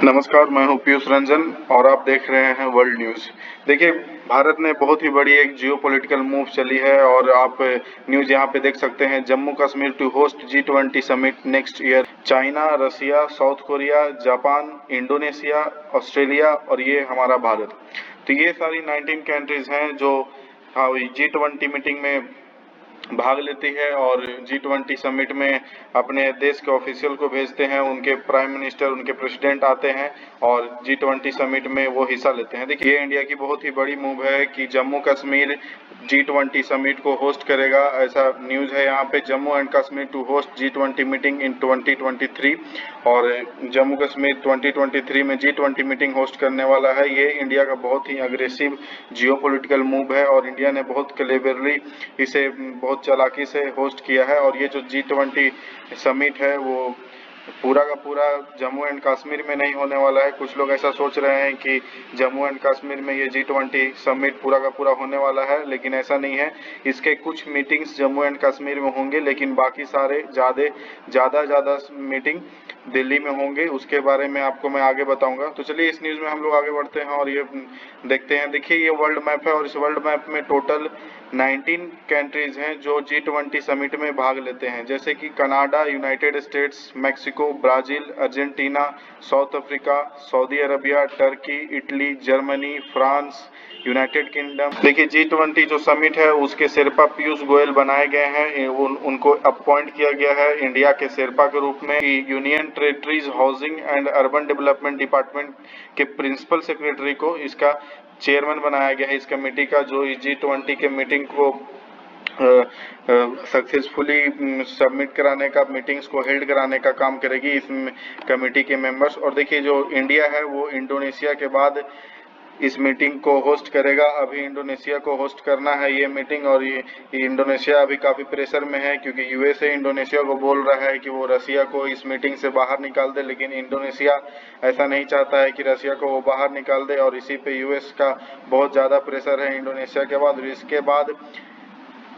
नमस्कार, मैं हूं पीयूष रंजन और आप देख रहे हैं वर्ल्ड न्यूज़। देखिए, भारत ने बहुत ही बड़ी एक जियोपॉलिटिकल मूव चली है और आप न्यूज़ यहां पे देख सकते हैं। Jammu Kashmir to host G20 summit next year. China, Russia, South Korea, Japan, Indonesia, Australia और ये हमारा भारत। तो ये सारी 19 कंट्रीज हैं जो हाँ G20 मीटिंग में भाग लेती है और G20 समिट में अपने देश के ऑफिशियल को भेजते हैं, उनके प्राइम मिनिस्टर, उनके प्रेसिडेंट आते हैं और G20 समिट में वो हिस्सा लेते हैं। देखिए, ये इंडिया की बहुत ही बड़ी मूव है कि जम्मू कश्मीर G20 समिट को होस्ट करेगा, ऐसा न्यूज़ है यहाँ पे। Jammu and Kashmir to host G20 meeting in 2023 और जम्मू कश्मीर 2023 में G20 मीटिंग होस्ट करने वाला है। ये इंडिया का बहुत ही अग्रेसिव जियोपॉलिटिकल मूव है और इंडिया ने बहुत क्लेवरली इसे बहुत चालाकी से होस्ट किया है। और ये जो G20 समिट है वो पूरा का पूरा जम्मू एंड कश्मीर में नहीं होने वाला है। कुछ लोग ऐसा सोच रहे हैं कि जम्मू एंड कश्मीर में ये G20 समिट पूरा का पूरा होने वाला है, लेकिन ऐसा नहीं है। इसके कुछ मीटिंग्स जम्मू एंड कश्मीर में होंगे, लेकिन बाकी सारे ज़्यादा मीटिंग दिल्ली में होंगे। उसके बारे में आपको मैं आगे बताऊंगा। तो चलिए इस न्यूज़ में हम लोग आगे बढ़ते हैं और ये देखते हैं। देखिए, ये वर्ल्ड मैप है और इस वर्ल्ड मैप में टोटल 19 कंट्रीज हैं जो G20 समिट में भाग लेते हैं, जैसे कि Canada, United states, Mexico, Brazil, Argentina, south Africa, Saudi Arabia, Turkey, Italy, Germany, France, United kingdom. देखिए, G20 जो समिट है उसके शेरपा पीयूष गोयल बनाए गए हैं। उनको अपॉइंट किया गया है इंडिया के शेरपा के रूप में। Union territories housing and urban development department के प्रिंसिपल सेक्रेटरी को इसका चेयरमैन बनाया गया है इस कमेटी का, जो इस G20 के मीटिंग को सक्सेसफुली सबमिट कराने का, मीटिंग्स को हेल्ड कराने का काम करेगी इस कमेटी के मेंबर्स। और देखिए, जो इंडिया है वो इंडोनेशिया के बाद इस मीटिंग को होस्ट करेगा। अभी इंडोनेशिया को होस्ट करना है ये मीटिंग और ये इंडोनेशिया अभी काफ़ी प्रेशर में है, क्योंकि यूएसए इंडोनेशिया को बोल रहा है कि वो रसिया को इस मीटिंग से बाहर निकाल दे, लेकिन इंडोनेशिया ऐसा नहीं चाहता है कि रसिया को वो बाहर निकाल दे और इसी पे यूएस का बहुत ज़्यादा प्रेशर है इंडोनेशिया के बाद। और इसके बाद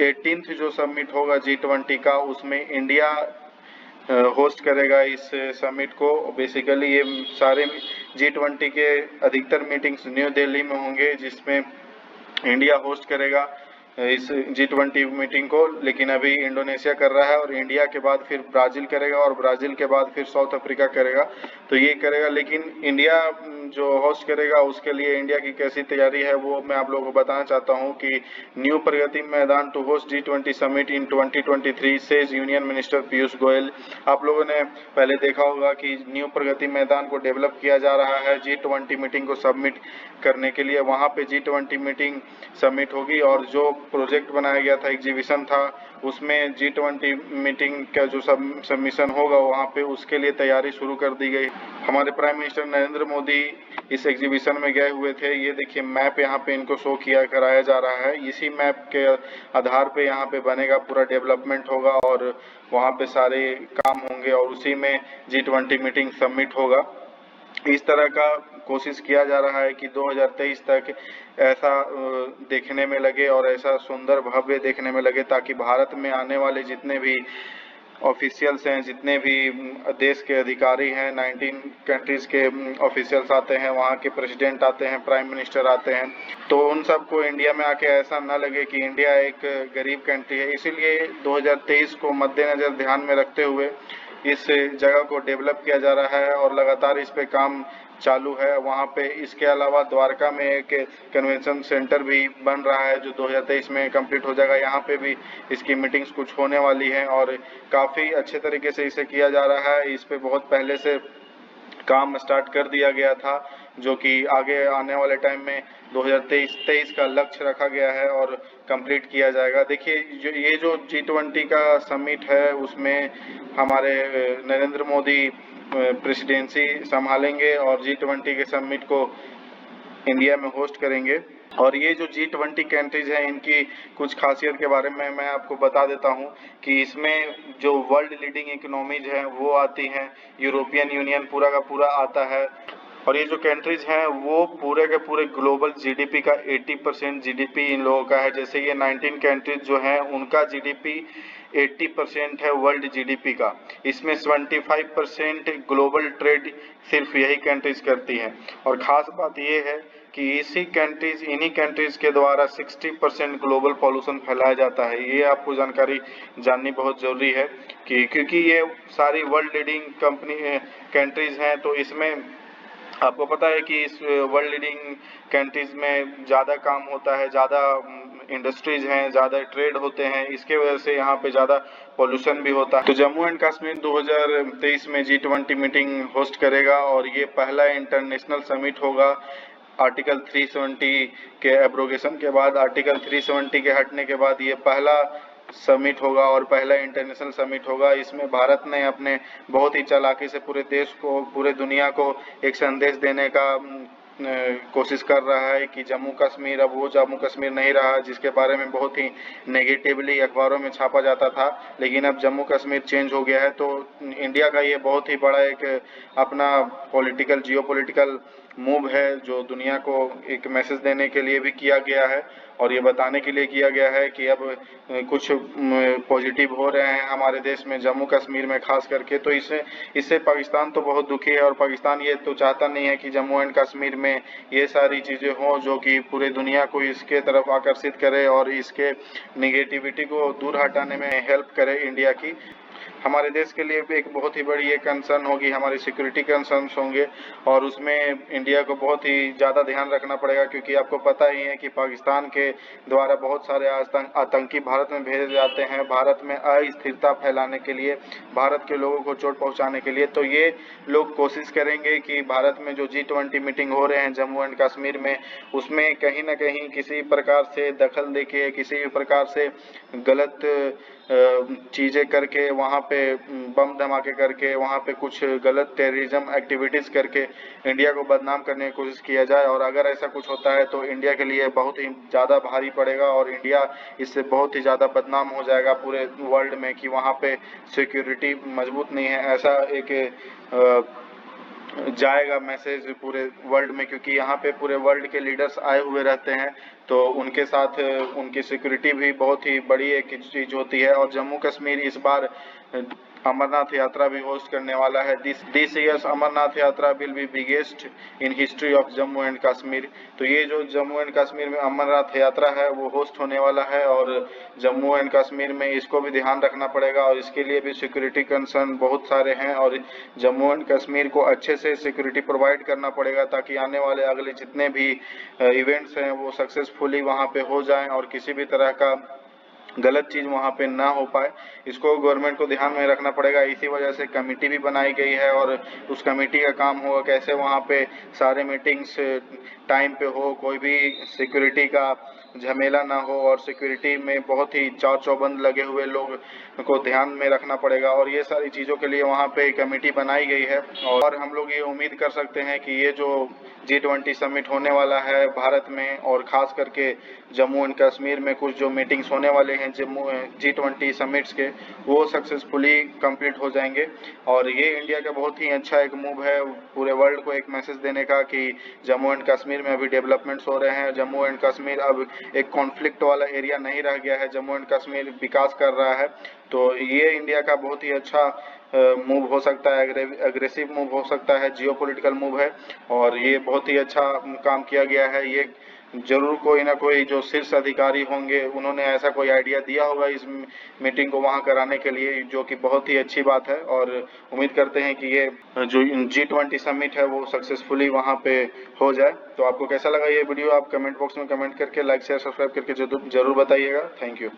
18th जो समिट होगा G20 का, उसमें इंडिया होस्ट करेगा इस समिट को। बेसिकली ये सारे G20 के अधिकतर मीटिंग्स न्यू दिल्ली में होंगे, जिसमें इंडिया होस्ट करेगा इस G20 मीटिंग को। लेकिन अभी इंडोनेशिया कर रहा है और इंडिया के बाद फिर ब्राज़ील करेगा और ब्राज़ील के बाद फिर साउथ अफ्रीका करेगा, तो ये करेगा। लेकिन इंडिया जो होस्ट करेगा उसके लिए इंडिया की कैसी तैयारी है वो मैं आप लोगों को बताना चाहता हूँ कि new Pragati Maidan to host G20 summit in 2023 says union minister Piyush Goyal. आप लोगों ने पहले देखा होगा कि न्यू प्रगति मैदान को डेवलप किया जा रहा है G20 मीटिंग को सबमिट करने के लिए। वहाँ पे G20 मीटिंग सबमिट होगी और जो प्रोजेक्ट बनाया गया था, एग्जीबिशन था, उसमें G20 मीटिंग का जो सबमिशन होगा वहाँ पे उसके लिए तैयारी शुरू कर दी गई। हमारे प्राइम मिनिस्टर नरेंद्र मोदी इस एग्जीबिशन में गए हुए थे। ये देखिए मैप यहाँ पे इनको शो किया कराया जा रहा है। इसी मैप के आधार पे यहाँ पे बनेगा, पूरा डेवलपमेंट होगा और वहाँ पे सारे काम होंगे और उसी में G20 मीटिंग सबमिट होगा। इस तरह का कोशिश किया जा रहा है कि 2023 तक ऐसा देखने में लगे और ऐसा सुंदर भव्य देखने में लगे, ताकि भारत में आने वाले जितने भी ऑफिशियल्स हैं, जितने भी देश के अधिकारी हैं, 19 कंट्रीज के ऑफिशियल्स आते हैं, वहाँ के प्रेसिडेंट आते हैं, प्राइम मिनिस्टर आते हैं, तो उन सबको इंडिया में आके ऐसा ना लगे कि इंडिया एक गरीब कंट्री है। इसीलिए 2023 को मद्देनजर ध्यान में रखते हुए इस जगह को डेवलप किया जा रहा है और लगातार इस पे काम चालू है। वहाँ पे इसके अलावा द्वारका में एक कन्वेंशन सेंटर भी बन रहा है जो 2023 में कंप्लीट हो जाएगा। यहाँ पे भी इसकी मीटिंग्स कुछ होने वाली हैं और काफ़ी अच्छे तरीके से इसे किया जा रहा है। इस पे बहुत पहले से काम स्टार्ट कर दिया गया था, जो कि आगे आने वाले टाइम में 2023 का लक्ष्य रखा गया है और कंप्लीट किया जाएगा। देखिए, ये जो G20 का समिट है उसमें हमारे नरेंद्र मोदी प्रेसिडेंसी संभालेंगे और G20 के समिट को इंडिया में होस्ट करेंगे। और ये जो G20 कंट्रीज हैं, इनकी कुछ खासियत के बारे में मैं आपको बता देता हूँ कि इसमें जो वर्ल्ड लीडिंग इकोनॉमीज हैं वो आती हैं, यूरोपियन यूनियन पूरा का पूरा आता है। और ये जो कंट्रीज हैं वो पूरे के पूरे ग्लोबल जीडीपी का 80% जीडीपी इन लोगों का है। जैसे ये 19 कंट्रीज जो हैं उनका जीडीपी 80% है वर्ल्ड जीडीपी का। इसमें 75% ग्लोबल ट्रेड सिर्फ यही कंट्रीज करती हैं। और ख़ास बात ये है कि इन्हीं कंट्रीज के द्वारा 60% ग्लोबल पॉल्यूशन फैलाया जाता है। ये आपको जानकारी जाननी बहुत ज़रूरी है कि क्योंकि ये सारी वर्ल्ड लीडिंग कंट्रीज हैं, तो इसमें आपको पता है कि इस वर्ल्ड लीडिंग कंट्रीज में ज़्यादा काम होता है, ज़्यादा इंडस्ट्रीज हैं, ज़्यादा ट्रेड होते हैं, इसके वजह से यहाँ पे ज़्यादा पोल्यूशन भी होता है। तो जम्मू एंड कश्मीर 2023 में G20 मीटिंग होस्ट करेगा और ये पहला इंटरनेशनल समिट होगा आर्टिकल 370 के एब्रोगेशन के बाद। आर्टिकल 370 के हटने के बाद ये पहला समिट होगा और पहला इंटरनेशनल समिट होगा। इसमें भारत ने अपने बहुत ही चालाकी से पूरे देश को, पूरे दुनिया को एक संदेश देने का कोशिश कर रहा है कि जम्मू कश्मीर अब वो जम्मू कश्मीर नहीं रहा जिसके बारे में बहुत ही नेगेटिवली अखबारों में छापा जाता था, लेकिन अब जम्मू कश्मीर चेंज हो गया है। तो इंडिया का ये बहुत ही बड़ा एक अपना जियोपॉलिटिकल मूव है जो दुनिया को एक मैसेज देने के लिए भी किया गया है और ये बताने के लिए किया गया है कि अब कुछ पॉजिटिव हो रहे हैं हमारे देश में, जम्मू कश्मीर में खास करके। तो इससे पाकिस्तान तो बहुत दुखी है और पाकिस्तान ये तो चाहता नहीं है कि जम्मू एंड कश्मीर में ये सारी चीज़ें हों जो कि पूरे दुनिया को इसके तरफ आकर्षित करे और इसके निगेटिविटी को दूर हटाने में हेल्प करे इंडिया की। हमारे देश के लिए भी एक बहुत ही बड़ी एक कंसर्न होगी, हमारी सिक्योरिटी कंसर्न्स होंगे और उसमें इंडिया को बहुत ही ज़्यादा ध्यान रखना पड़ेगा क्योंकि आपको पता ही है कि पाकिस्तान के द्वारा बहुत सारे आतंकी भारत में भेजे जाते हैं, भारत में अस्थिरता फैलाने के लिए, भारत के लोगों को चोट पहुंचाने के लिए। तो ये लोग कोशिश करेंगे कि भारत में जो G20 मीटिंग हो रहे हैं जम्मू एंड कश्मीर में, उसमें कहीं ना कहीं किसी प्रकार से दखल देके, किसी भी प्रकार से गलत चीज़ें करके, वहाँ पे बम धमाके करके, वहाँ पे कुछ गलत टेररिज्म एक्टिविटीज़ करके इंडिया को बदनाम करने की कोशिश किया जाए। और अगर ऐसा कुछ होता है तो इंडिया के लिए बहुत ही ज़्यादा भारी पड़ेगा और इंडिया इससे बहुत ही ज़्यादा बदनाम हो जाएगा पूरे वर्ल्ड में कि वहाँ पे सिक्योरिटी मजबूत नहीं है। ऐसा एक जाएगा मैसेज पूरे वर्ल्ड में, क्योंकि यहाँ पे पूरे वर्ल्ड के लीडर्स आए हुए रहते हैं तो उनके साथ उनकी सिक्योरिटी भी बहुत ही बड़ी एक चीज़ होती है। और जम्मू कश्मीर इस बार अमरनाथ यात्रा भी होस्ट करने वाला है। दिस ईयर्स अमरनाथ यात्रा will be biggest in history of Jammu and Kashmir. तो ये जो जम्मू एंड कश्मीर में अमरनाथ यात्रा है वो होस्ट होने वाला है और जम्मू एंड कश्मीर में इसको भी ध्यान रखना पड़ेगा और इसके लिए भी सिक्योरिटी कंसर्न बहुत सारे हैं और जम्मू एंड कश्मीर को अच्छे से सिक्योरिटी प्रोवाइड करना पड़ेगा ताकि आने वाले अगले जितने भी इवेंट्स हैं वो सक्सेसफुली वहाँ पे हो जाएं और किसी भी तरह का गलत चीज़ वहाँ पे ना हो पाए। इसको गवर्नमेंट को ध्यान में रखना पड़ेगा। इसी वजह से कमेटी भी बनाई गई है और उस कमेटी का काम होगा कैसे वहाँ पे सारे मीटिंग्स टाइम पे हो, कोई भी सिक्योरिटी का झमेला ना हो और सिक्योरिटी में बहुत ही चार चौबंद लगे हुए लोग को ध्यान में रखना पड़ेगा और ये सारी चीज़ों के लिए वहाँ पे कमेटी बनाई गई है। और हम लोग ये उम्मीद कर सकते हैं कि ये जो G20 समिट होने वाला है भारत में और ख़ास करके जम्मू एंड कश्मीर में कुछ जो मीटिंग्स होने वाले हैं G20 समिट्स के, वो सक्सेसफुली कंप्लीट हो जाएंगे। और ये इंडिया का बहुत ही अच्छा एक मूव है पूरे वर्ल्ड को एक मैसेज देने का कि जम्मू एंड कश्मीर में अभी डेवलपमेंट्स हो रहे हैं, जम्मू एंड कश्मीर अब एक कॉन्फ्लिक्ट वाला एरिया नहीं रह गया है, जम्मू एंड कश्मीर विकास कर रहा है। तो ये इंडिया का बहुत ही अच्छा मूव हो सकता है, एग्रेसिव मूव हो सकता है, जियोपॉलिटिकल मूव है और ये बहुत ही अच्छा काम किया गया है। ये जरूर कोई ना कोई जो शीर्ष अधिकारी होंगे उन्होंने ऐसा कोई आइडिया दिया होगा इस मीटिंग को वहां कराने के लिए, जो कि बहुत ही अच्छी बात है और उम्मीद करते हैं कि ये जो G20 समिट है वो सक्सेसफुली वहां पे हो जाए। तो आपको कैसा लगा ये वीडियो, आप कमेंट बॉक्स में कमेंट करके लाइक शेयर सब्सक्राइब करके जरूर बताइएगा। Thank you.